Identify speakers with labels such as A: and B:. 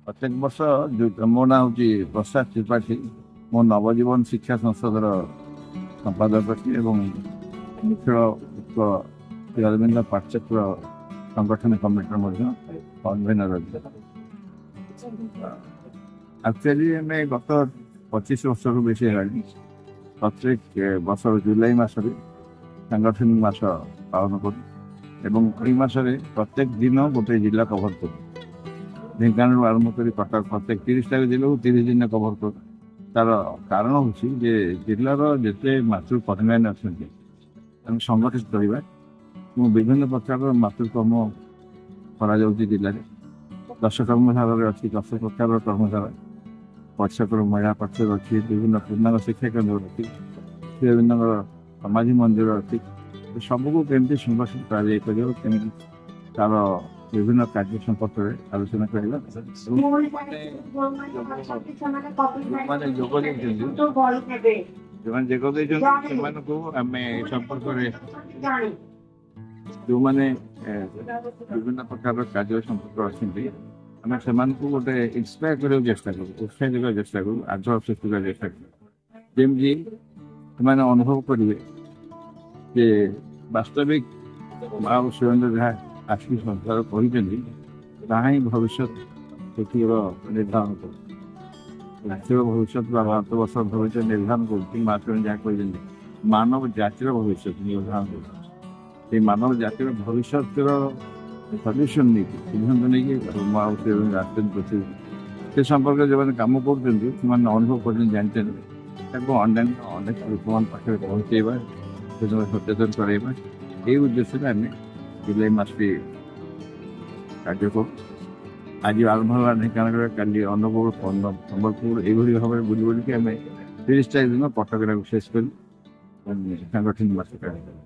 A: ପ୍ରତ୍ୟେକ ବର୍ଷ ମୋ ନାଁ ହେଉଛି ପ୍ରସାଦ ତ୍ରିପାଠୀ। ମୁଁ ନବଜୀବନ ଶିକ୍ଷା ସଂସଦର ସମ୍ପାଦକ ଅଛି ଏବଂ ନିଖିଳ ଉତ୍କଳ ଶ୍ରୀ ଅରବିନ୍ଦ ପାଠଚକ୍ର ସଂଗଠନ କମିଟିର ମଧ୍ୟ କନଭେନର ଅଛି। ଆକ୍ଚୁଆଲି ଆମେ ଗତ 25 ବର୍ଷରୁ ବେଶୀ ହେଲାଣି ପ୍ରତ୍ୟେକ ବର୍ଷର ଜୁଲାଇ ମାସରେ ସାଂଗଠନିକ ମାସ ପାଳନ କରୁ ଏବଂ ଏହି ମାସରେ ପ୍ରତ୍ୟେକ ଦିନ ଗୋଟିଏ ଜିଲ୍ଲା କଭର କରୁ। ଢେଙ୍କାନାଳରୁ ଆରମ୍ଭ କରି କଟକ ପ୍ରତ୍ୟେକ 30ଟା ଜିଲ୍ଲାକୁ 30 ଦିନ କଭର କରୁ। ତାର କାରଣ ହେଉଛି ଯେ ଜିଲ୍ଲାର ଯେତେ ମାତୃକର୍ମୀମାନେ ଅଛନ୍ତି ତାଙ୍କୁ ସଂଗଠିତ କରିବା ଏବଂ ବିଭିନ୍ନ ପ୍ରକାରର ମାତୃକର୍ମ କରାଯାଉଛି ଜିଲ୍ଲାରେ। 10 କର୍ମଶାଳାରେ ଅଛି 10 ପ୍ରକାରର କର୍ମଶାଳା। ପର୍ଯ୍ୟଟକ ମହିଳା ପକ୍ଷରେ ଅଛି, ବିଭିନ୍ନ ପୂର୍ଣ୍ଣାଙ୍ଗ ଶିକ୍ଷା କେନ୍ଦ୍ର ଅଛି, ବିଭିନ୍ନ ସମାଧି ମନ୍ଦିର ଅଛି। ସବୁକୁ କେମିତି ସଂଗଠିତ କରାଯାଇପାରିବ, କେମିତି ତାର ବିଭିନ୍ନ କାର୍ଯ୍ୟ ସମ୍ପର୍କରେ ଆଲୋଚନା କରିବା। ଯେଉଁମାନେ ଯୋଗ ଦେଇଛନ୍ତି ସେମାନଙ୍କୁ ଆମେ ଏ ସମ୍ପର୍କରେ ଯେଉଁମାନେ ବିଭିନ୍ନ ପ୍ରକାରର କାର୍ଯ୍ୟ ସମ୍ପର୍କ ଅଛନ୍ତି ଆମେ ସେମାନଙ୍କୁ ଗୋଟେ ଇନ୍ସପାୟାର କରିବାକୁ ଚେଷ୍ଟା କରୁ, ଉତ୍ସାହିତ କରିବାକୁ ଚେଷ୍ଟା କରୁ, ଆଗ୍ରହ ସୃଷ୍ଟି କରିବାକୁ ଚେଷ୍ଟା କରୁ, ଯେମିତି ସେମାନେ ଅନୁଭବ କରିବେ ଯେ ବାସ୍ତବିକ ମା ଓ ସୁରେନ୍ଦ୍ର ଯାହା ଆଶି ସଂସ୍କାର କହିଛନ୍ତି ତାହା ହିଁ ଭବିଷ୍ୟତ ପୃଥିବୀର ନିର୍ଦ୍ଧାରଣ କରୁ। ପୃଥିବୀର ଭବିଷ୍ୟତ ବା ଭାରତବର୍ଷର ଭବିଷ୍ୟତ ନିର୍ଦ୍ଧାରଣ କରୁଛି ମା ସୁରେନ୍ଦ୍ର ଯାହା କହିଛନ୍ତି ମାନବ ଜାତିର ଭବିଷ୍ୟତ ନିର୍ଦ୍ଧାରଣ କରୁଛି। ସେଇ ମାନବ ଜାତିର ଭବିଷ୍ୟତର ସଲ୍ୟୁସନ୍ ନେଇକି ସିଦ୍ଧାନ୍ତ ନେଇକି ମା ଓ ସୁରେନ୍ଦ୍ର ଆସିଛନ୍ତି ପୃଥିବୀ। ସେ ସମ୍ପର୍କରେ ଯେଉଁମାନେ କାମ କରୁଛନ୍ତି ସେମାନେ ଅନୁଭବ କରୁଛନ୍ତି, ଜାଣିଛନ୍ତି, ତାକୁ ଅନ୍ୟାନ୍ୟ ଅନେକ ଲୋକମାନଙ୍କ ପାଖରେ ପହଞ୍ଚାଇବା, ସେମାନଙ୍କୁ ସଚେତନ କରାଇବା, এই ଉଦ୍ଦେଶ୍ୟରେ ଆମେ ଜୁଲାଇ ମାସଟି କାର୍ଯ୍ୟ କରୁ। ଆଜି ଆରମ୍ଭ ହେଲା ଢେଙ୍କାନାଳରେ, କାଲି ଅନୁଗୁଳ, ସମ୍ବଲପୁର ଏଇଭଳି ଭାବରେ ବୁଲି ବୁଲିକି ଆମେ 30ଟା ଦିନ କଟକରେ ଶେଷ କରି ସାଂଗଠନିକ ମାସ କାର୍ଯ୍ୟ କରୁ।